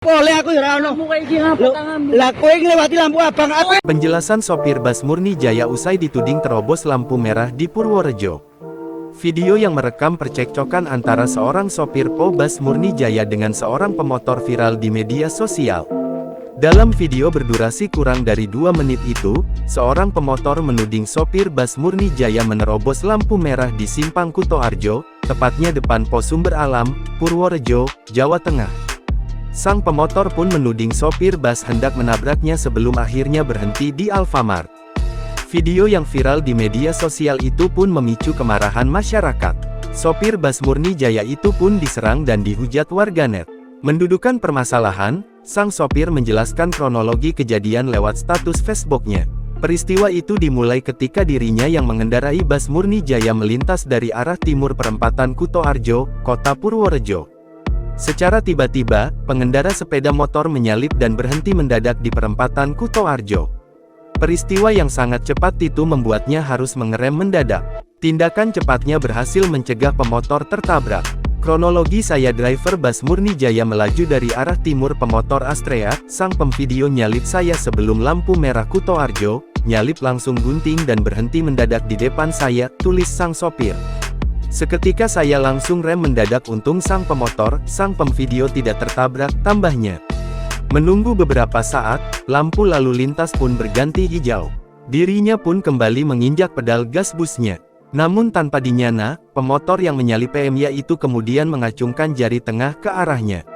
Boleh aku ya ono. Lah kowe nglewati lampu abang apa? Penjelasan sopir bus Murni Jaya usai dituding terobos lampu merah di Purworejo. Video yang merekam percekcokan antara seorang sopir bus Murni Jaya dengan seorang pemotor viral di media sosial. Dalam video berdurasi kurang dari 2 menit itu, seorang pemotor menuding sopir bus Murni Jaya menerobos lampu merah di Simpang Kutoarjo, tepatnya depan Pos Sumber Alam, Purworejo, Jawa Tengah. Sang pemotor pun menuding sopir bus hendak menabraknya sebelum akhirnya berhenti di Alfamart. Video yang viral di media sosial itu pun memicu kemarahan masyarakat. Sopir bus Murni Jaya itu pun diserang dan dihujat warganet. Mendudukan permasalahan, sang sopir menjelaskan kronologi kejadian lewat status Facebooknya. Peristiwa itu dimulai ketika dirinya yang mengendarai bus Murni Jaya melintas dari arah timur perempatan Kutoarjo, Kota Purworejo. Secara tiba-tiba, pengendara sepeda motor menyalip dan berhenti mendadak di perempatan Kutoarjo. Peristiwa yang sangat cepat itu membuatnya harus mengerem mendadak. Tindakan cepatnya berhasil mencegah pemotor tertabrak. Kronologi saya driver bus Murni Jaya melaju dari arah timur pemotor Astrea, sang pemvideo nyalip saya sebelum lampu merah Kutoarjo, nyalip langsung gunting dan berhenti mendadak di depan saya, tulis sang sopir. Seketika saya langsung rem mendadak untung sang pemotor, sang pemvideo tidak tertabrak, tambahnya. Menunggu beberapa saat, lampu lalu lintas pun berganti hijau. Dirinya pun kembali menginjak pedal gas busnya. Namun tanpa dinyana, pemotor yang menyalip PM-nya itu kemudian mengacungkan jari tengah ke arahnya.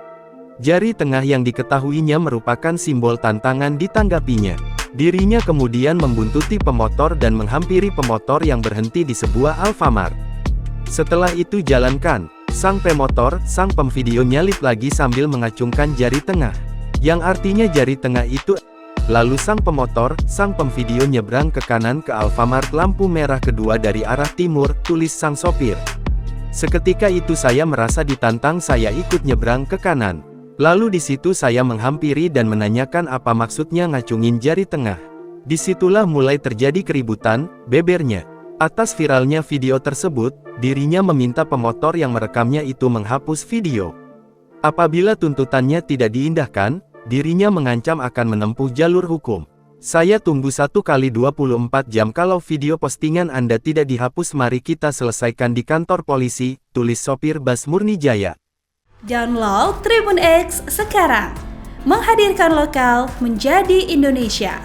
Jari tengah yang diketahuinya merupakan simbol tantangan ditanggapinya. Dirinya kemudian membuntuti pemotor dan menghampiri pemotor yang berhenti di sebuah Alfamart. Setelah itu jalankan, sang pemotor, sang pemvideo nyalip lagi sambil mengacungkan jari tengah. Yang artinya jari tengah itu. Lalu sang pemotor, sang pemvideo nyebrang ke kanan ke Alfamart lampu merah kedua dari arah timur, tulis sang sopir. Seketika itu saya merasa ditantang, saya ikut nyebrang ke kanan. Lalu di situ saya menghampiri dan menanyakan apa maksudnya ngacungin jari tengah. Disitulah mulai terjadi keributan, bebernya. Atas viralnya video tersebut, dirinya meminta pemotor yang merekamnya itu menghapus video. Apabila tuntutannya tidak diindahkan, dirinya mengancam akan menempuh jalur hukum. Saya tunggu 1x24 jam kalau video postingan Anda tidak dihapus, mari kita selesaikan di kantor polisi, tulis sopir bus Murni Jaya. Download Tribun X sekarang, menghadirkan lokal menjadi Indonesia.